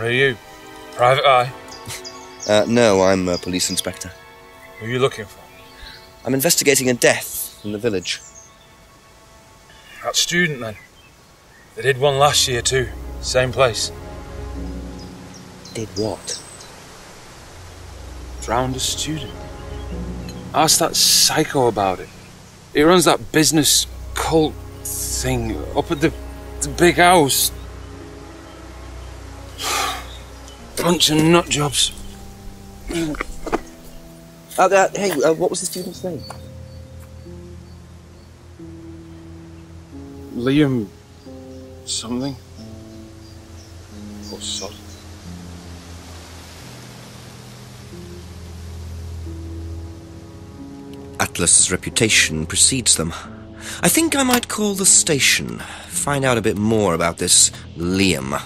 are you? Private eye? No, I'm a police inspector. Who are you looking for? I'm investigating a death in the village. That student, then. They did one last year, too. Same place. Did what? Drowned a student. Ask that psycho about it. He runs that business cult thing up at the big house. Bunch of nut jobs. Hey, what was the student's name? Liam... something? Or sod? Atlas's reputation precedes them. I think I might call the station, find out a bit more about this Liam.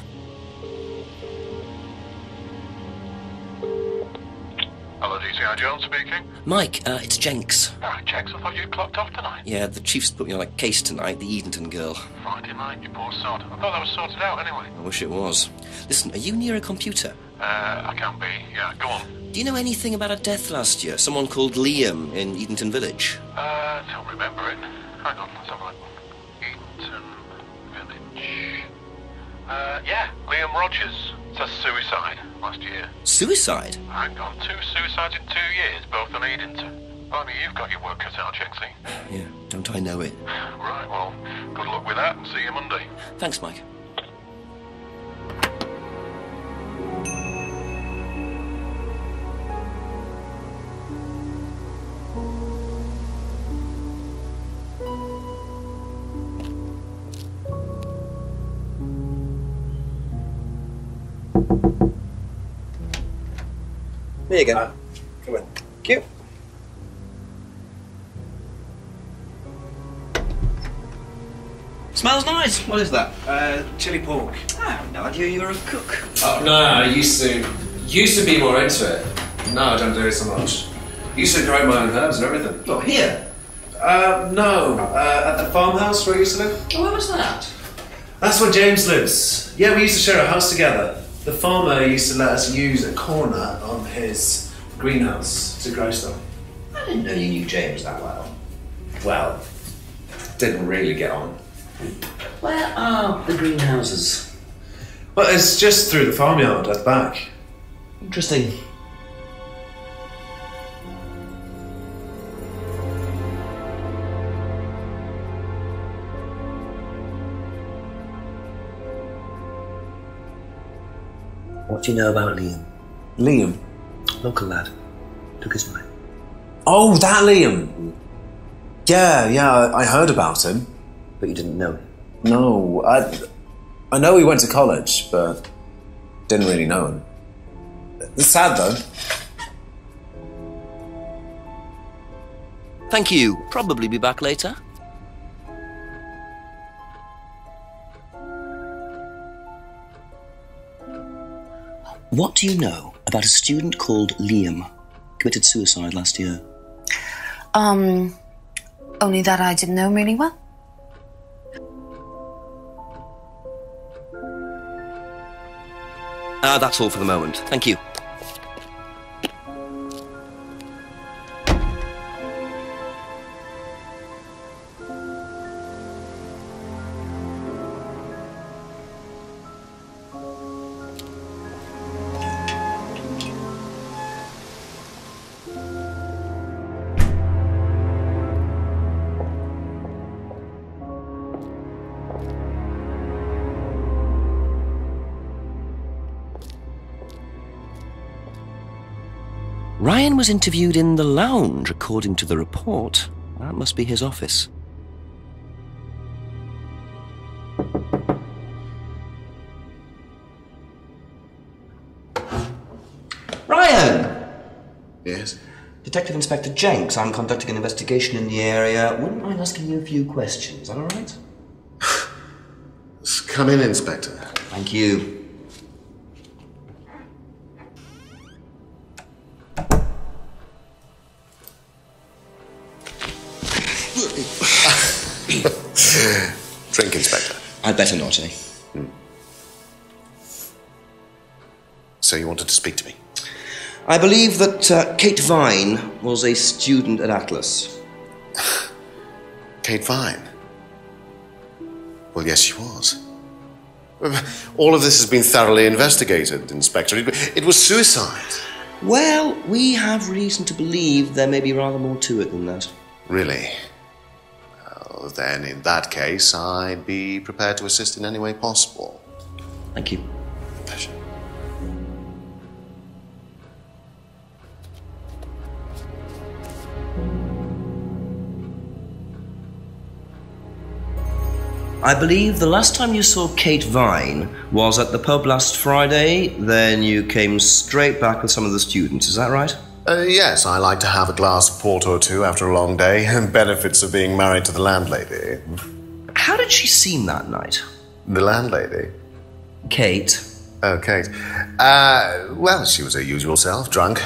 Hello, DCI Jones speaking. Mike, it's Jenks. Ah, Jenks, I thought you clocked off tonight. Yeah, the chief's put me on a case tonight, the Edenton girl. Friday night, you poor sod. I thought that was sorted out anyway. I wish it was. Listen, are you near a computer? I can be. Yeah, go on. Do you know anything about a death last year? Someone called Liam in Edenton Village? Don't remember it. Hang on, let's have a look. Edenton Village. Yeah, Liam Rogers. Says suicide last year. Suicide? Hang on, 2 suicides in 2 years, both on Edenton. I mean, you've got your work cut out, Jenksy. Yeah, don't I know it. Right, well, good luck with that and see you Monday. Thanks, Mike. There you go. Come on. Cute. Smells nice. What is that? Chili pork. I have no idea you were a cook. Oh, no, I used to be more into it. No, I don't do it so much. Used to grow my own herbs and everything. Oh, here? No, at the farmhouse where I used to live. Oh, where was that? That's where James lives. Yeah, we used to share a house together. The farmer used to let us use a corner on his greenhouse to grow stuff. I didn't know you knew James that well. Well, didn't really get on. Where are the greenhouses? Well, it's just through the farmyard at the back. Interesting. What do you know about Liam? Liam? Local lad. Took his wife. Oh, that Liam! Yeah, I heard about him. But you didn't know him? No, I know he went to college, but didn't really know him. It's sad, though. Thank you. Probably be back later. What do you know about a student called Liam? Committed suicide last year. Only that I didn't know him really well. That's all for the moment. Thank you. Ryan was interviewed in the lounge, according to the report. That must be his office. Ryan! Yes? Detective Inspector Jenks. I'm conducting an investigation in the area. Wouldn't mind asking you a few questions. Is that all right? Come in, Inspector. Thank you. Drink, Inspector. I'd better not, eh? So you wanted to speak to me? I believe that Kate Vine was a student at Atlas. Kate Vine? Well, yes, she was. All of this has been thoroughly investigated, Inspector. It was suicide. Well, we have reason to believe there may be rather more to it than that. Really? Well, then, in that case, I'd be prepared to assist in any way possible. Thank you. Pleasure. I believe the last time you saw Kate Vine was at the pub last Friday, then you came straight back with some of the students, is that right? Yes, I like to have a glass of port or two after a long day, and benefits of being married to the landlady. How did she seem that night? The landlady? Kate. Oh, Kate. Well, she was her usual self, drunk.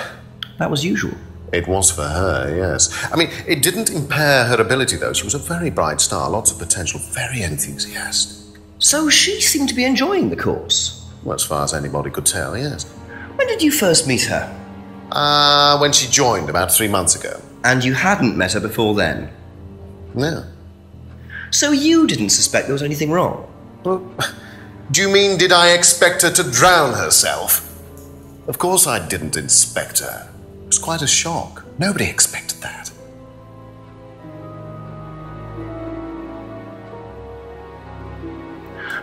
That was usual. It was for her, yes. I mean, it didn't impair her ability, though. She was a very bright star, lots of potential, very enthusiastic. So she seemed to be enjoying the course? Well, as far as anybody could tell, yes. When did you first meet her? When she joined, about 3 months ago. And you hadn't met her before then? No. So you didn't suspect there was anything wrong? Well, do you mean, did I expect her to drown herself? Of course I didn't inspect her. It was quite a shock. Nobody expected that.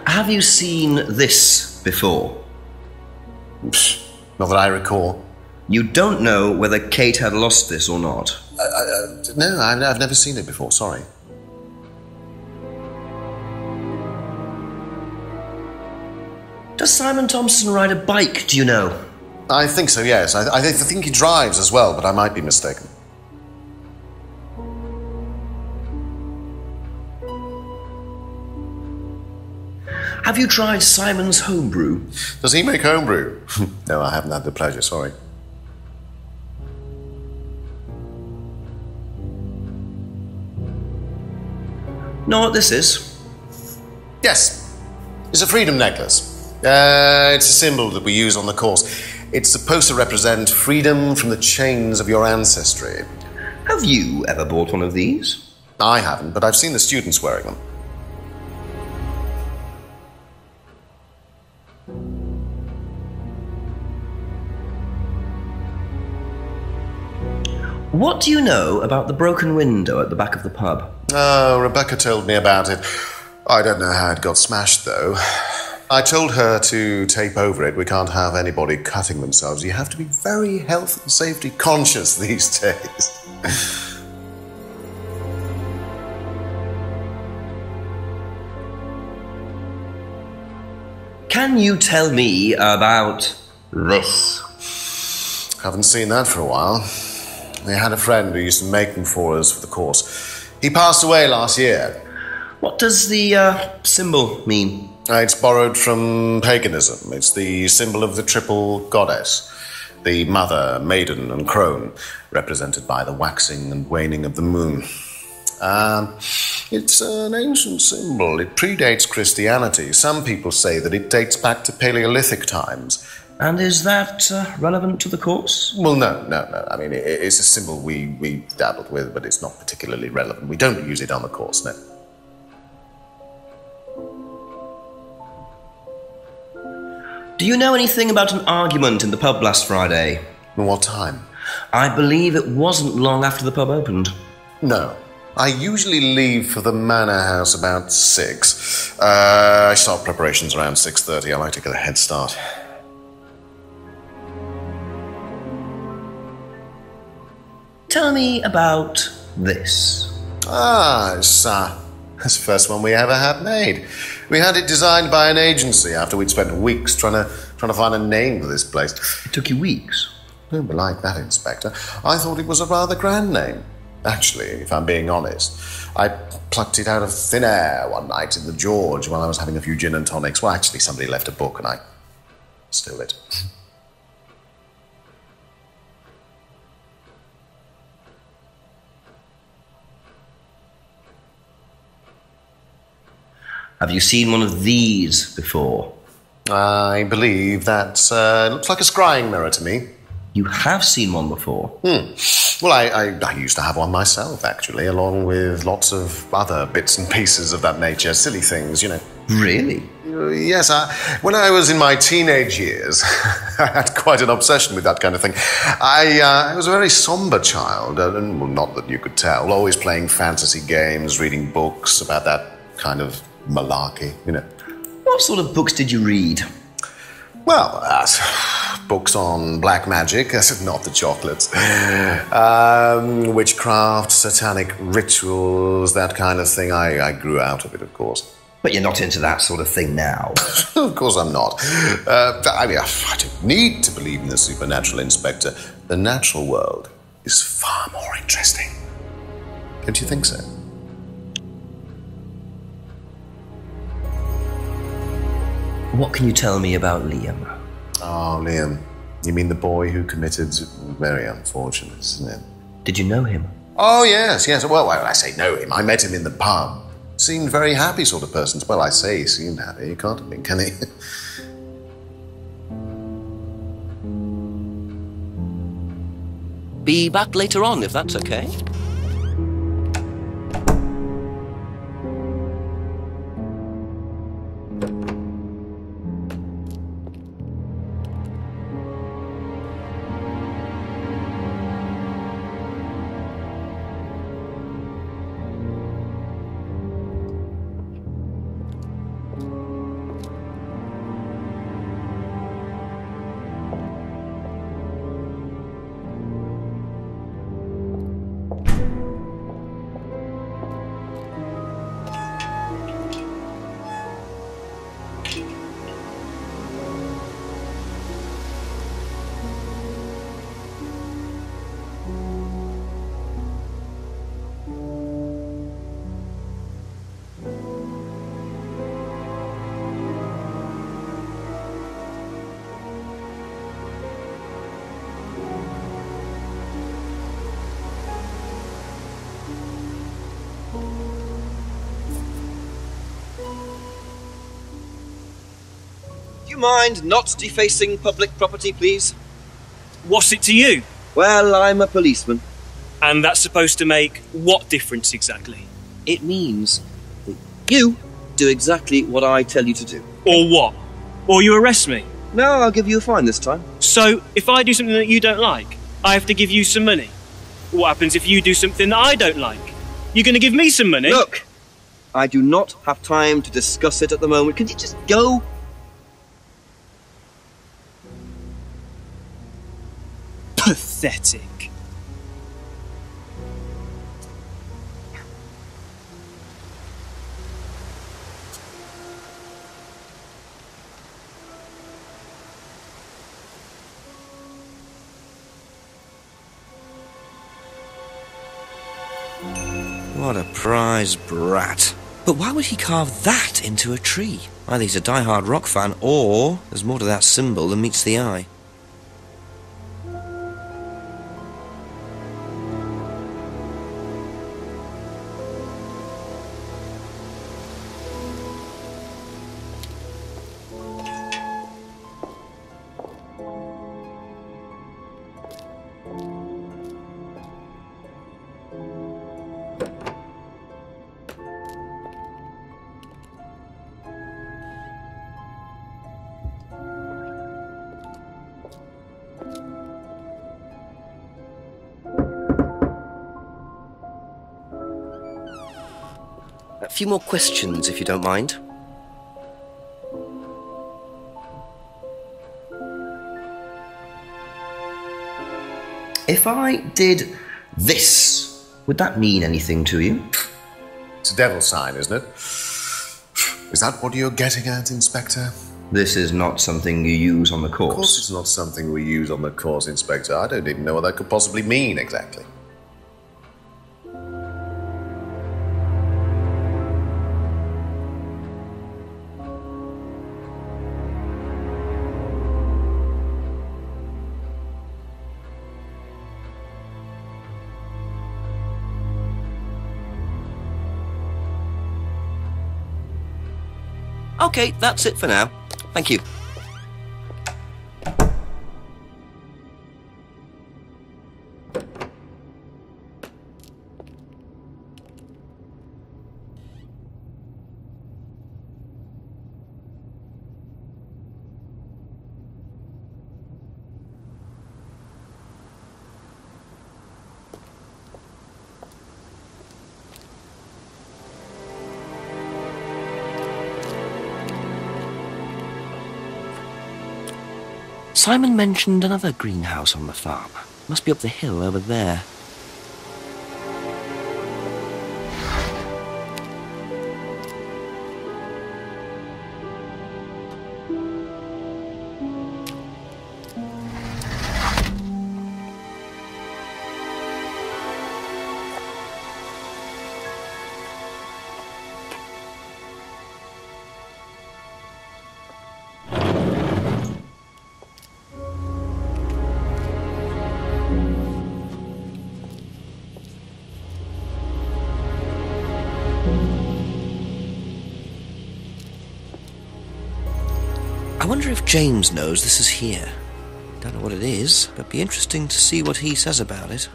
Have you seen this before? Psh, not that I recall. You don't know whether Kate had lost this or not? No, I've never seen it before, sorry. Does Simon Thompson ride a bike, do you know? I think so, yes. I think he drives as well, but I might be mistaken. Have you tried Simon's homebrew? Does he make homebrew? No, I haven't had the pleasure, sorry. Know what this is? Yes. It's a freedom necklace. It's a symbol that we use on the course. It's supposed to represent freedom from the chains of your ancestry. Have you ever bought one of these? I haven't, but I've seen the students wearing them. What do you know about the broken window at the back of the pub? Oh, Rebecca told me about it. I don't know how it got smashed, though. I told her to tape over it. We can't have anybody cutting themselves. You have to be very health and safety conscious these days. Can you tell me about this? Haven't seen that for a while. We had a friend who used to make them for us for the course. He passed away last year. What does the symbol mean? It's borrowed from paganism. It's the symbol of the triple goddess. The mother, maiden, and crone, represented by the waxing and waning of the moon. It's an ancient symbol. It predates Christianity. Some people say that it dates back to Paleolithic times. And is that relevant to the course? Well, no. I mean, it's a symbol we dabbled with, but it's not particularly relevant. We don't use it on the course, no. Do you know anything about an argument in the pub last Friday? What time? I believe it wasn't long after the pub opened. No. I usually leave for the manor house about 6. I start preparations around 6:30. I like to get a head start. Tell me about this. It's the first one we ever had made. We had it designed by an agency after we'd spent weeks trying to find a name for this place. It took you weeks? Don't be like that, Inspector. I thought it was a rather grand name. Actually, if I'm being honest, I plucked it out of thin air one night in the George while I was having a few gin and tonics. Well, actually, somebody left a book and I stole it. Have you seen one of these before? I believe that looks like a scrying mirror to me. You have seen one before? Well, I used to have one myself, actually, along with lots of other bits and pieces of that nature. Silly things, you know. Really? Yes, when I was in my teenage years, I had quite an obsession with that kind of thing. I was a very somber child, and well, not that you could tell, always playing fantasy games, reading books about that kind of malarkey, you know. What sort of books did you read? Well, books on black magic, not the chocolates, witchcraft, satanic rituals, that kind of thing. I grew out of it, of course. But you're not into that sort of thing now. Of course I'm not. I don't need to believe in the supernatural, Inspector. The natural world is far more interesting. Don't you think so? What can you tell me about Liam? Oh, Liam. You mean the boy who committed... Very unfortunate, isn't it? Did you know him? Oh, yes. Well, I say know him. I met him in the pub. Seemed very happy sort of person. Well, I say he seemed happy. You can't think, can he? Be back later on, if that's okay. Do you mind not defacing public property, please? What's it to you? Well, I'm a policeman. And that's supposed to make what difference exactly? It means that you do exactly what I tell you to do. Or what? Or you arrest me? No, I'll give you a fine this time. So, if I do something that you don't like, I have to give you some money? What happens if you do something that I don't like? You're going to give me some money? Look, I do not have time to discuss it at the moment. Can you just go? Pathetic. What a prize brat. But why would he carve that into a tree? Either he's a die-hard rock fan, or there's more to that symbol than meets the eye. A few more questions, if you don't mind. If I did this, would that mean anything to you? It's a devil's sign, isn't it? Is that what you're getting at, Inspector? This is not something you use on the course. Of course it's not something we use on the course, Inspector. I don't even know what that could possibly mean, exactly. Okay, that's it for now. Thank you. Simon mentioned another greenhouse on the farm. Must be up the hill over there. I wonder if James knows this is here. Don't know what it is, but be interesting to see what he says about it.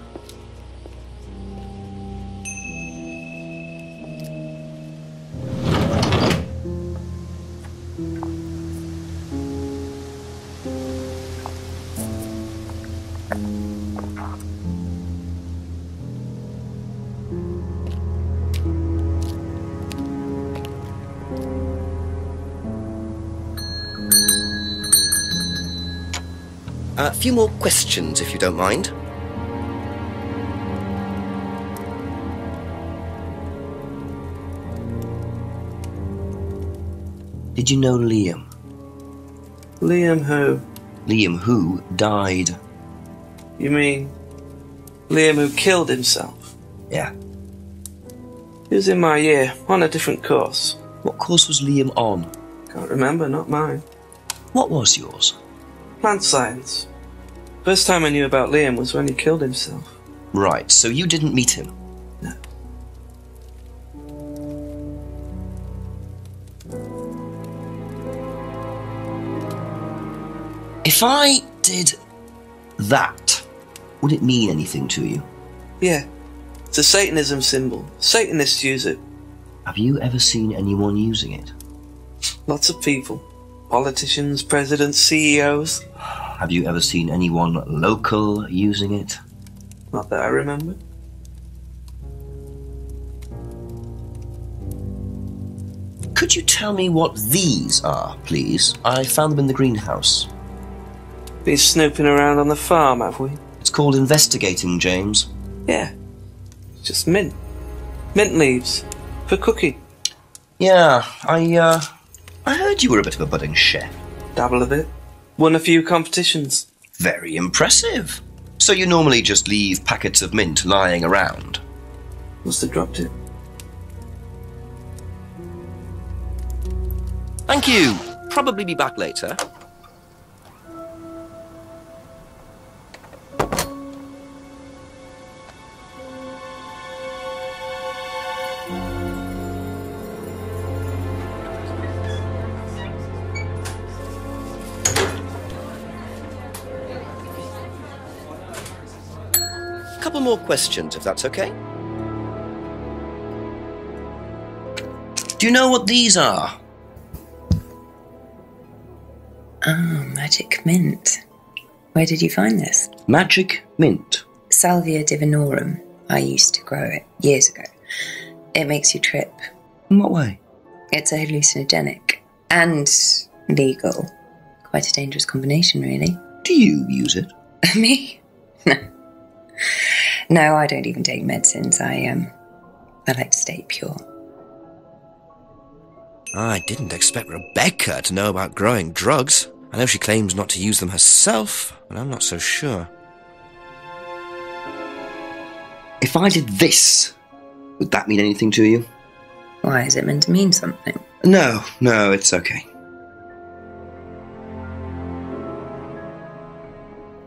A few more questions, if you don't mind. Did you know Liam? Liam who? Liam who died. You mean Liam who killed himself? Yeah. He was in my year, on a different course. What course was Liam on? Can't remember, not mine. What was yours? Plant science. First time I knew about Liam was when he killed himself. Right, so you didn't meet him? No. If I did that, would it mean anything to you? Yeah. It's a Satanism symbol. Satanists use it. Have you ever seen anyone using it? Lots of people. Politicians, presidents, CEOs. Have you ever seen anyone local using it? Not that I remember. Could you tell me what these are, please? I found them in the greenhouse. Been snooping around on the farm, have we? It's called investigating, James. Yeah. It's just mint. Mint leaves. For cooking. Yeah, I heard you were a bit of a budding chef. Dabble a bit. Won a few competitions. Very impressive. So you normally just leave packets of mint lying around? Must have dropped it. Thank you. Probably be back later. Couple more questions, if that's okay. Do you know what these are? Oh, magic mint. Where did you find this? Magic mint. Salvia divinorum. I used to grow it years ago. It makes you trip. In what way? It's a hallucinogenic and legal. Quite a dangerous combination, really. Do you use it? Me? No. No, I don't even take medicines. I like to stay pure. I didn't expect Rebecca to know about growing drugs. I know she claims not to use them herself, but I'm not so sure. If I did this, would that mean anything to you? Why, is it meant to mean something? No, it's okay.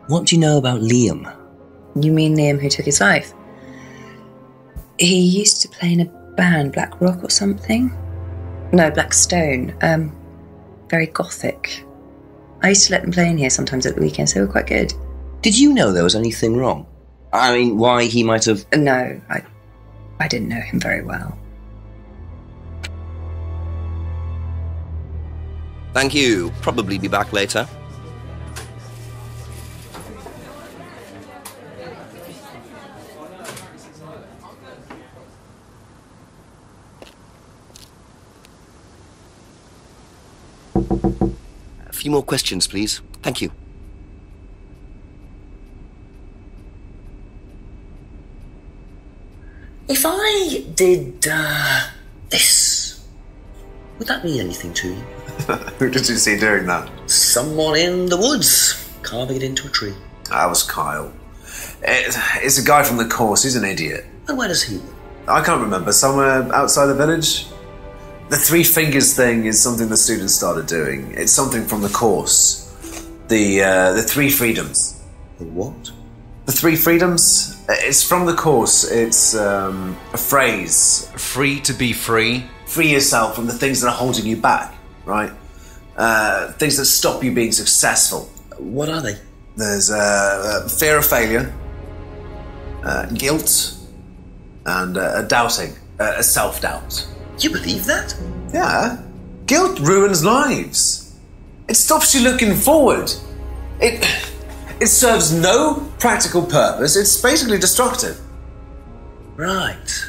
What do you know about Liam? You mean Liam who took his life? He used to play in a band, Black Rock or something? No, Black Stone. Very gothic. I used to let them play in here sometimes at the weekends. They were quite good. Did you know there was anything wrong? I mean, why he might have... No, I didn't know him very well. Thank you. Probably be back later. A few more questions, please. Thank you. If I did this, would that mean anything to you? Who did you see doing that? Someone in the woods, carving it into a tree. That was Kyle. It's a guy from the course. He's an idiot. And where does he live? I can't remember. Somewhere outside the village? The 3 fingers thing is something the students started doing. It's something from the course. The 3 freedoms. The what? The 3 freedoms? It's from the course. It's a phrase. Free to be free? Free yourself from the things that are holding you back, right? Things that stop you being successful. What are they? There's fear of failure, guilt, and a doubting, a self-doubt. You believe that? Yeah. Guilt ruins lives. It stops you looking forward. It serves no practical purpose. It's basically destructive. Right.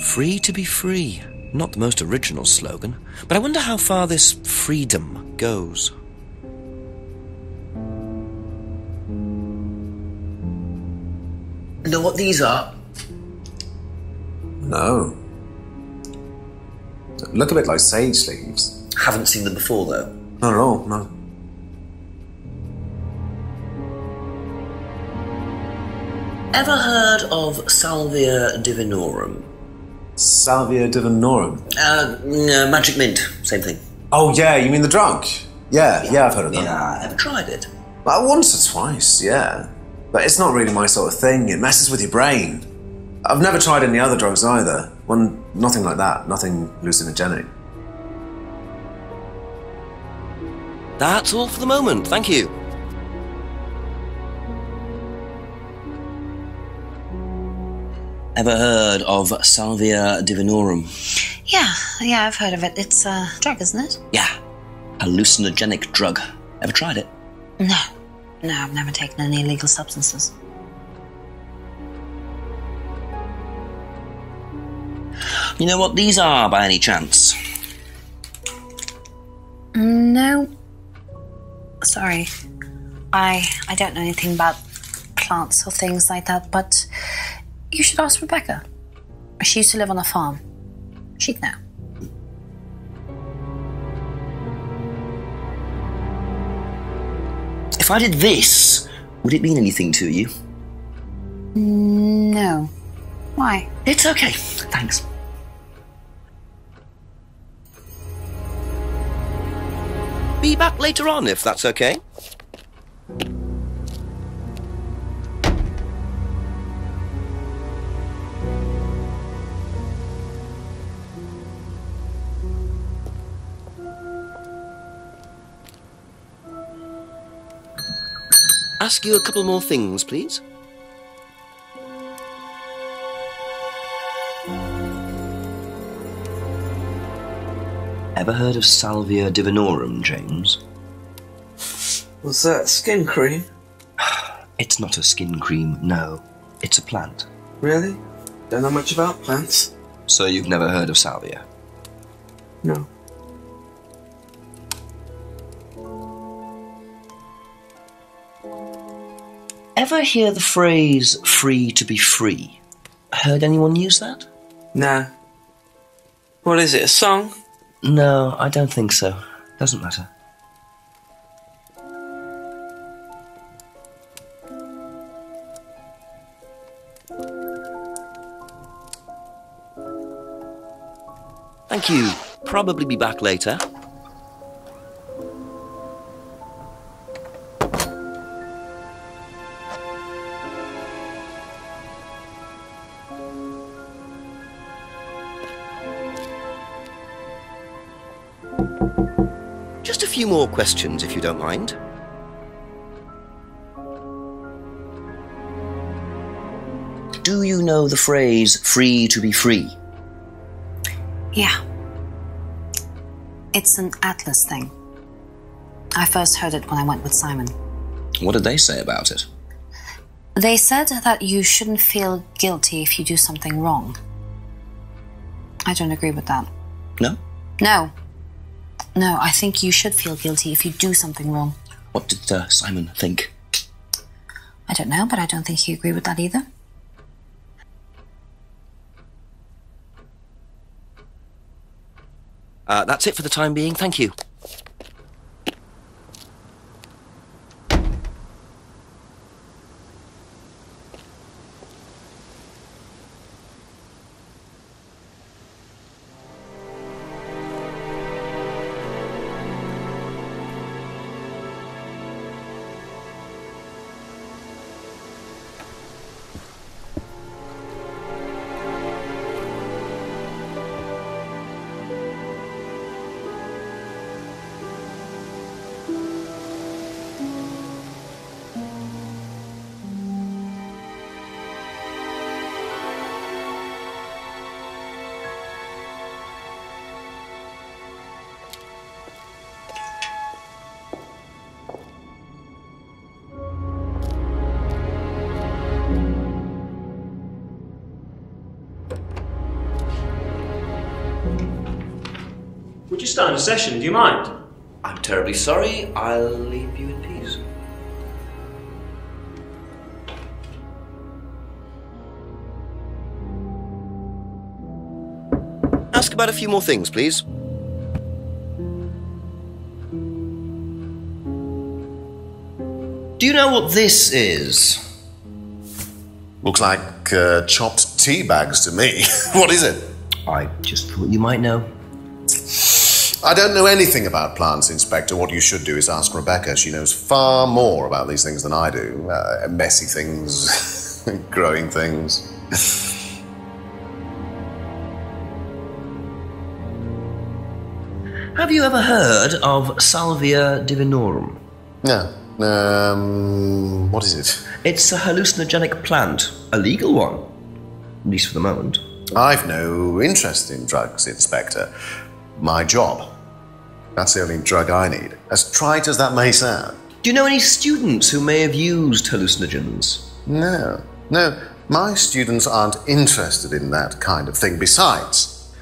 Free to be free. Not the most original slogan, but I wonder how far this freedom goes. Know what these are? No. Look a bit like sage leaves. Haven't seen them before, though. Not at all, no. Ever heard of Salvia divinorum? Salvia divinorum? Magic mint, same thing. Oh, yeah, you mean the drug? Yeah, I've heard of that. Yeah, ever tried it? Once or twice, yeah. But it's not really my sort of thing. It messes with your brain. I've never tried any other drugs either. Nothing like that. Nothing hallucinogenic. That's all for the moment, thank you. Ever heard of Salvia divinorum? Yeah, I've heard of it. It's a drug, isn't it? Yeah. Hallucinogenic drug. Ever tried it? No, I've never taken any illegal substances. You know what these are, by any chance? No. Sorry. I don't know anything about plants or things like that, but you should ask Rebecca. She used to live on a farm. She'd know. If I did this, would it mean anything to you? No. Why? It's okay, thanks. Be back later on, if that's okay. Ask you a couple more things, please. Ever heard of Salvia divinorum, James? Was that skin cream? It's not a skin cream, no. It's a plant. Really? Don't know much about plants. So you've never heard of Salvia? No. Ever hear the phrase, free to be free? Heard anyone use that? Nah. What is it, a song? No, I don't think so. Doesn't matter. Thank you. Probably be back later. Just a few more questions, if you don't mind. Do you know the phrase, free to be free? Yeah. It's an Atlas thing. I first heard it when I went with Simon. What did they say about it? They said that you shouldn't feel guilty if you do something wrong. I don't agree with that. No? No, I think you should feel guilty if you do something wrong. What did Simon think? I don't know, but I don't think he agreed with that either. That's it for the time being, thank you. We're just starting a session, do you mind? I'm terribly sorry. I'll leave you in peace. Ask about a few more things, please. Do you know what this is? Looks like chopped tea bags to me. What is it? I just thought you might know. I don't know anything about plants, Inspector. What you should do is ask Rebecca. She knows far more about these things than I do. Messy things, growing things. Have you ever heard of Salvia divinorum? No. What is it? It's a hallucinogenic plant. A legal one. At least for the moment. I've no interest in drugs, Inspector. My job. That's the only drug I need. As trite as that may sound. Do you know any students who may have used hallucinogens? No. My students aren't interested in that kind of thing. Besides,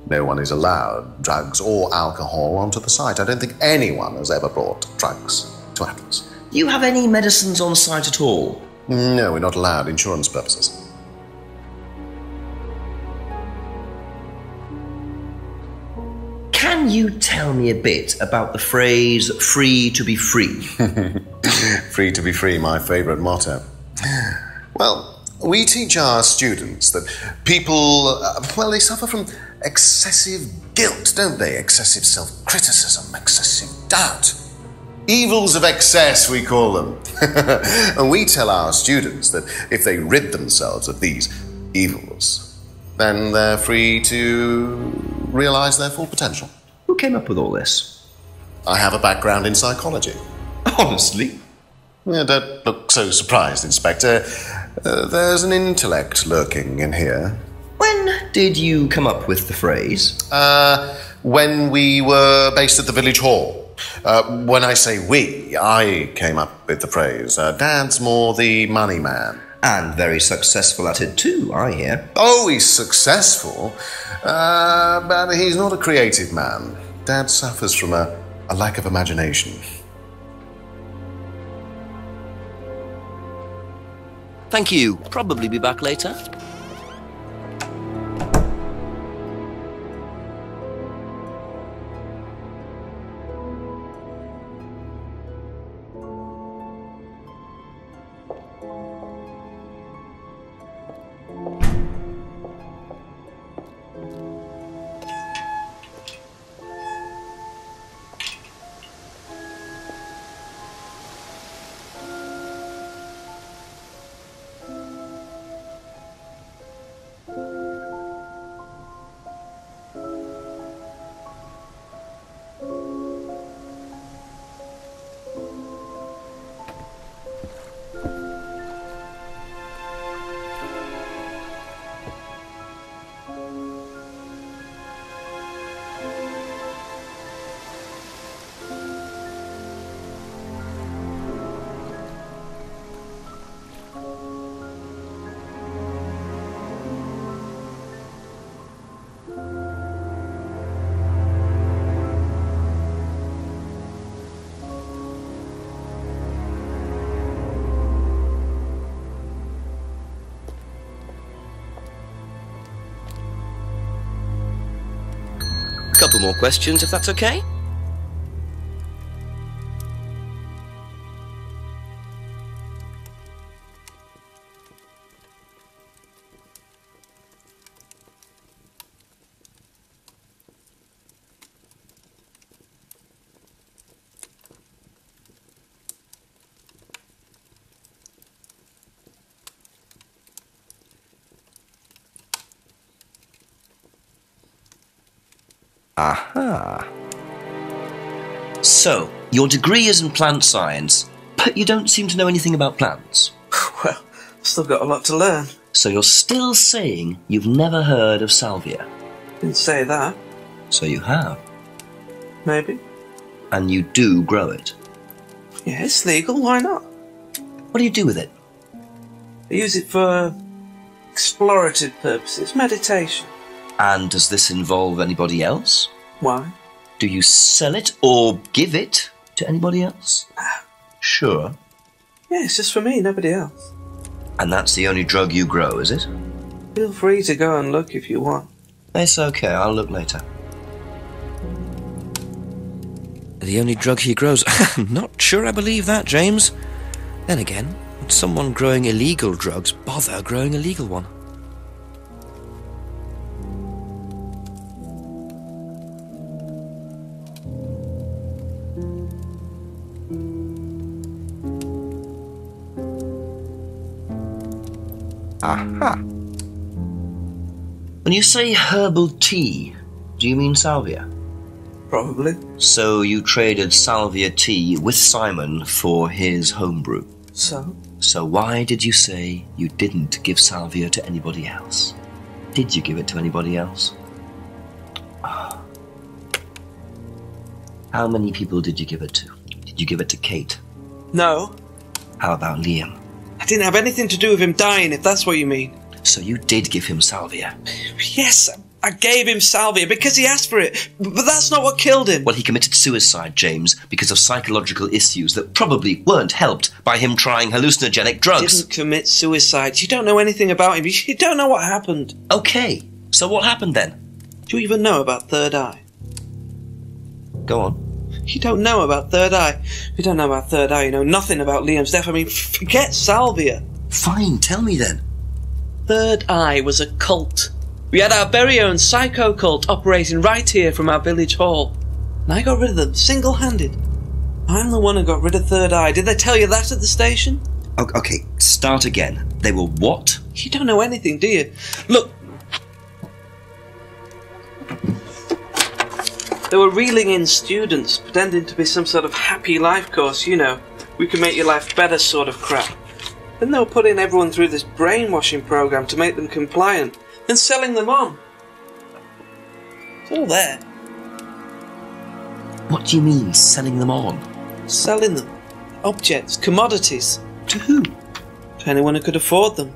no one is allowed drugs or alcohol onto the site. I don't think anyone has ever brought drugs to Atlas. Do you have any medicines on site at all? No, we're not allowed. Insurance purposes. Can you tell me a bit about the phrase free to be free? Free to be free, my favourite motto. Well, we teach our students that people, they suffer from excessive guilt, don't they? Excessive self-criticism, excessive doubt. Evils of excess, we call them. And we tell our students that if they rid themselves of these evils, then they're free to realise their full potential. Who came up with all this? I have a background in psychology. Honestly? Yeah, don't look so surprised, Inspector. There's an intellect lurking in here. When did you come up with the phrase? When we were based at the village hall. When I say we, I came up with the phrase. Dad's more the money man. And very successful at it too, I hear. Oh, he's successful, but he's not a creative man. Dad suffers from a lack of imagination. Thank you. Probably be back later. more questions, if that's okay? Aha. So, your degree is in plant science, but you don't seem to know anything about plants. Well, I've still got a lot to learn. So you're still saying you've never heard of salvia? Didn't say that. So you have. Maybe. And you do grow it? Yeah, it's legal, why not? What do you do with it? I use it for explorative purposes, meditation. And does this involve anybody else? Why? Do you sell it or give it to anybody else? Sure. Yeah, it's just for me, nobody else. And that's the only drug you grow, is it? Feel free to go and look if you want. It's okay, I'll look later. The only drug he grows? Not sure I believe that, James. Then again, would someone growing illegal drugs bother growing a legal one? Aha. When you say herbal tea, do you mean salvia? Probably. So you traded salvia tea with Simon for his homebrew? So? So why did you say you didn't give salvia to anybody else? Did you give it to anybody else? How many people did you give it to? Did you give it to Kate? No. How about Liam? I didn't have anything to do with him dying, if that's what you mean. So you did give him salvia? Yes, I gave him salvia because he asked for it, but that's not what killed him. Well, he committed suicide, James, because of psychological issues that probably weren't helped by him trying hallucinogenic drugs. He didn't commit suicide. You don't know anything about him. You don't know what happened. Okay, so what happened then? Do you even know about Third Eye? Go on. You don't know about Third Eye. If you don't know about Third Eye, you know nothing about Liam's death. I mean, forget salvia. Fine, tell me then. Third Eye was a cult. We had our very own psycho cult operating right here from our village hall. And I got rid of them, single-handed. I'm the one who got rid of Third Eye. Did they tell you that at the station? Okay, start again. They were what? You don't know anything, do you? Look. They were reeling in students, pretending to be some sort of happy life course, you know. We can make your life better sort of crap. Then they were putting everyone through this brainwashing program to make them compliant, and selling them on. It's all there. What do you mean, selling them on? Selling them. Objects, commodities. To who? To anyone who could afford them.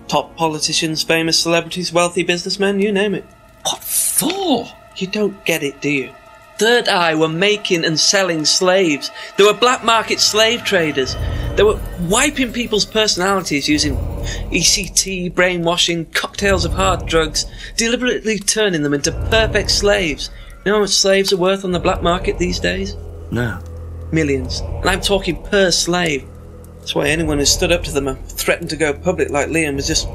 Top politicians, famous celebrities, wealthy businessmen, you name it. What for? You don't get it, do you? Third Eye were making and selling slaves. They were black market slave traders. They were wiping people's personalities using ECT, brainwashing, cocktails of hard drugs, deliberately turning them into perfect slaves. You know how much slaves are worth on the black market these days? No. Millions. And I'm talking per slave. That's why anyone who stood up to them and threatened to go public like Liam was just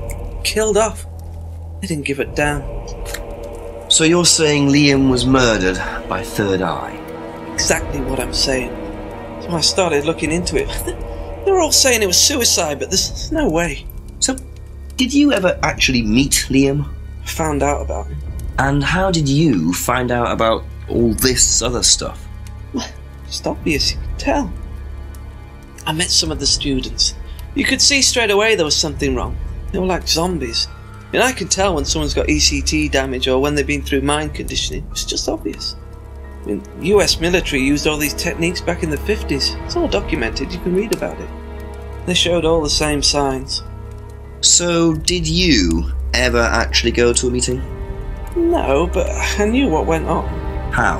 killed off. They didn't give a damn. So you're saying Liam was murdered by Third Eye? Exactly what I'm saying. So I started looking into it. They were all saying it was suicide, but there's no way. So, did you ever actually meet Liam? I found out about him. And how did you find out about all this other stuff? Well, it's obvious, you could tell. I met some of the students. You could see straight away there was something wrong. They were like zombies. And I could tell when someone's got ECT damage or when they've been through mind conditioning. It's just obvious. I mean, US military used all these techniques back in the 50s. It's all documented, you can read about it. They showed all the same signs. So, did you ever actually go to a meeting? No, but I knew what went on. How?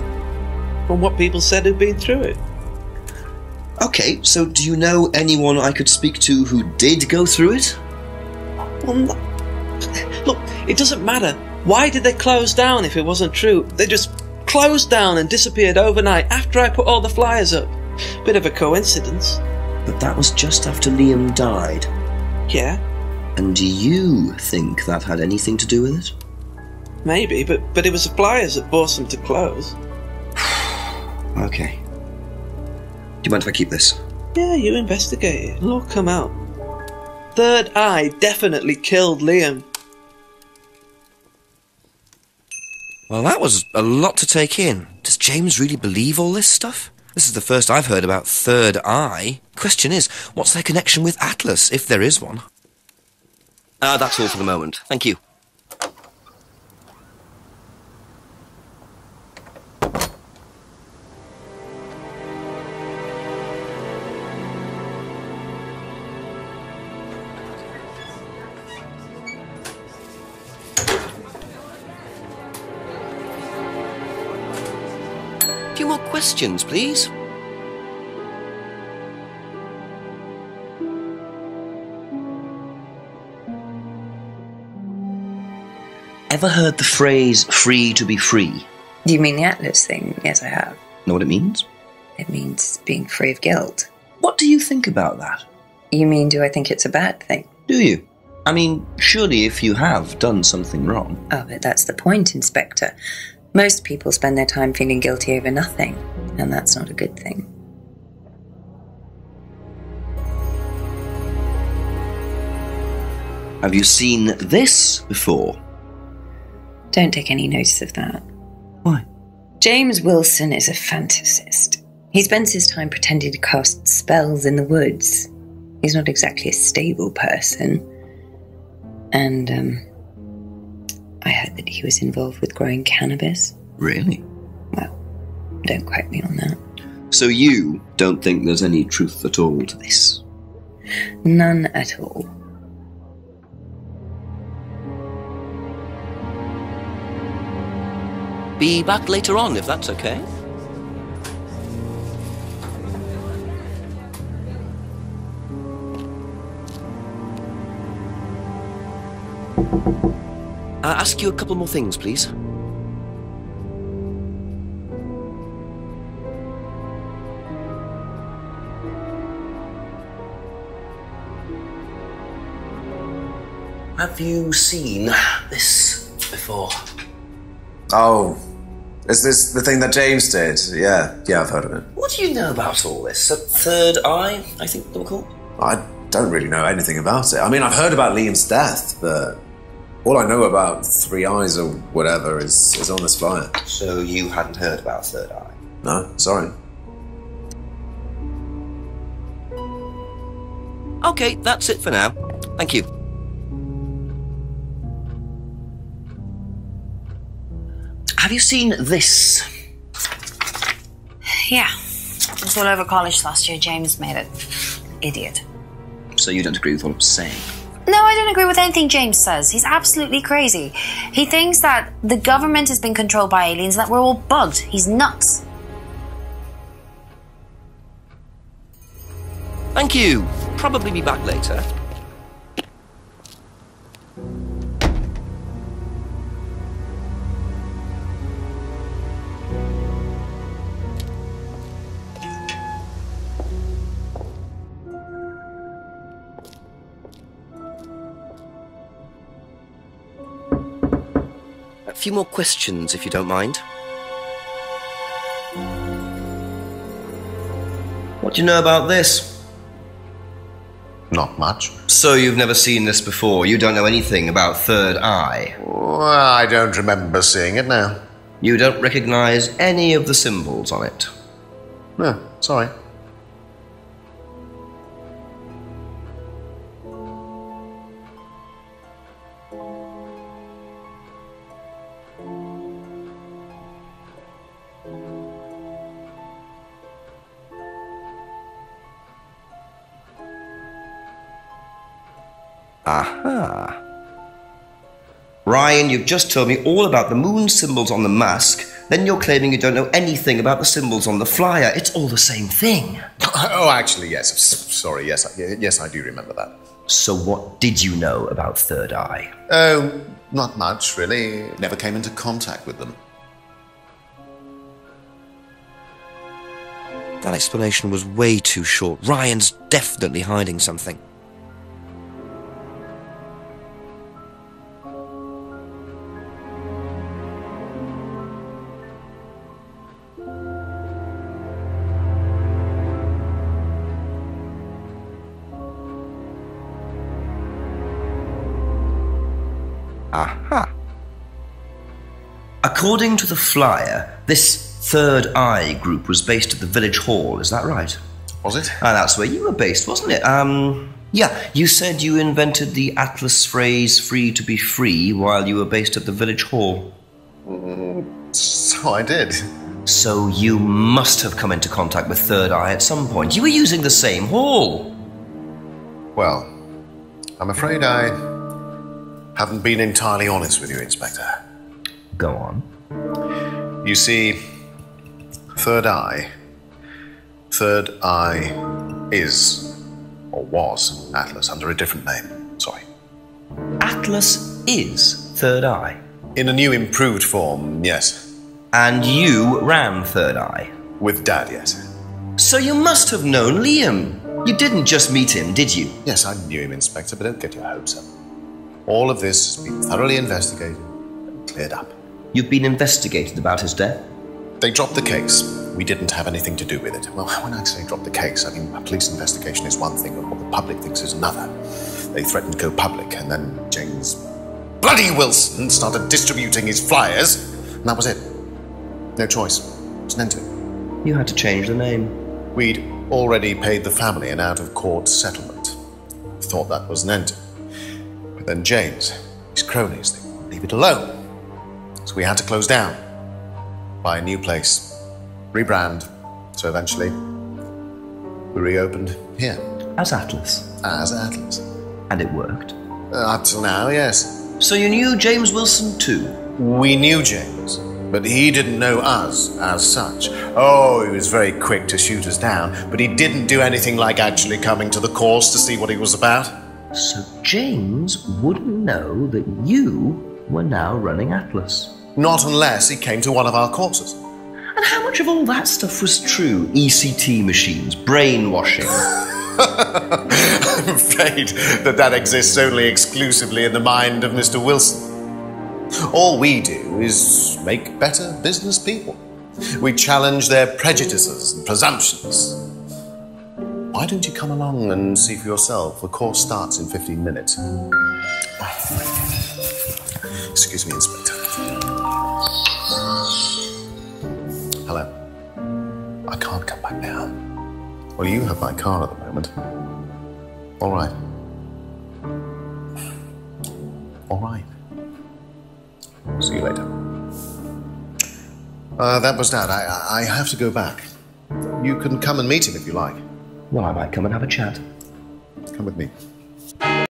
From what people said who'd been through it. Okay, so do you know anyone I could speak to who did go through it? Well, no. Look, it doesn't matter. Why did they close down if it wasn't true? They just closed down and disappeared overnight after I put all the flyers up. Bit of a coincidence. But that was just after Liam died. Yeah, And do you think that had anything to do with it? maybe, but it was the flyers that forced them to close. Okay. Do you mind if I keep this? Yeah, you investigate it. It'll all come out. Third Eye definitely killed Liam. Well, that was a lot to take in. Does James really believe all this stuff? This is the first I've heard about Third Eye. Question is, what's their connection with Atlas, if there is one? That's all for the moment. Thank you. A few more questions, please. Ever heard the phrase free to be free? Do you mean the Atlas thing? Yes, I have. Know what it means? It means being free of guilt. What do you think about that? You mean, do I think it's a bad thing? Do you? I mean, surely if you have done something wrong. Oh, but that's the point, Inspector. Most people spend their time feeling guilty over nothing, and that's not a good thing. Have you seen this before? Don't take any notice of that. Why? James Wilson is a fantasist. He spends his time pretending to cast spells in the woods. He's not exactly a stable person. And, I heard that he was involved with growing cannabis. Really? Well, don't quote me on that. So you don't think there's any truth at all to this? None at all. Be back later on, if that's okay. Ask you a couple more things, please. Have you seen this before? Oh, is this the thing that James did? Yeah, I've heard of it. What do you know about all this? Third Eye, I think they were called? I don't really know anything about it. I mean, I've heard about Liam's death, but all I know about Three Eyes or whatever is on this flyer. So you hadn't heard about Third Eye? No, sorry. Okay, that's it for now. Thank you. Have you seen this? Yeah. It was all over college last year. James made it. Idiot. So you don't agree with what I'm saying? No, I don't agree with anything James says. He's absolutely crazy. He thinks that the government has been controlled by aliens and that we're all bugged. He's nuts. Thank you. Probably be back later. A few more questions, if you don't mind. What do you know about this? Not much. So you've never seen this before? You don't know anything about Third Eye? Well, I don't remember seeing it now. You don't recognize any of the symbols on it? No, sorry. Aha. Ryan, you've just told me all about the moon symbols on the mask, then you're claiming you don't know anything about the symbols on the flyer. It's all the same thing. Oh, actually, yes. Sorry, yes, I do remember that. So what did you know about Third Eye? Oh, not much, really. Never came into contact with them. That explanation was way too short. Ryan's definitely hiding something. Aha. According to the flyer, this Third Eye group was based at the village hall, is that right? Was it? That's where you were based, wasn't it? Yeah, you said you invented the Atlas phrase free to be free while you were based at the village hall. So I did. So you must have come into contact with Third Eye at some point. You were using the same hall. Well, I'm afraid I haven't been entirely honest with you, Inspector. Go on. You see, Third Eye is, or was, Atlas under a different name. Sorry. Atlas is Third Eye? In a new improved form, yes. And you ran Third Eye? With Dad, yes. So you must have known Liam. You didn't just meet him, did you? Yes, I knew him, Inspector, but don't get your hopes up. All of this has been thoroughly investigated and cleared up. You've been investigated about his death? They dropped the case. We didn't have anything to do with it. Well, when I say drop the case, I mean a police investigation is one thing, but what the public thinks is another. They threatened to go public, and then James bloody Wilson started distributing his flyers, and that was it. No choice. It was an end to it. You had to change the name. We'd already paid the family an out-of-court settlement. Thought that was an end to it. But then James, his cronies, they wouldn't leave it alone. So we had to close down, buy a new place, rebrand. So eventually, we reopened here. As Atlas? As Atlas. And it worked? Up till now, yes. So you knew James Wilson too? We knew James, but he didn't know us as such. Oh, he was very quick to shoot us down, but he didn't do anything like actually coming to the course to see what he was about. So James wouldn't know that you were now running Atlas? Not unless he came to one of our courses. And how much of all that stuff was true? ECT machines, brainwashing? I'm afraid that exists only exclusively in the mind of Mr. Wilson. All we do is make better business people. We challenge their prejudices and presumptions. Why don't you come along and see for yourself? The course starts in 15 minutes. Excuse me, Inspector. Hello. I can't come back now. Well, you have my car at the moment. All right. All right. See you later. That was Dad. I have to go back. You can come and meet him if you like. Well, I might come and have a chat. Come with me.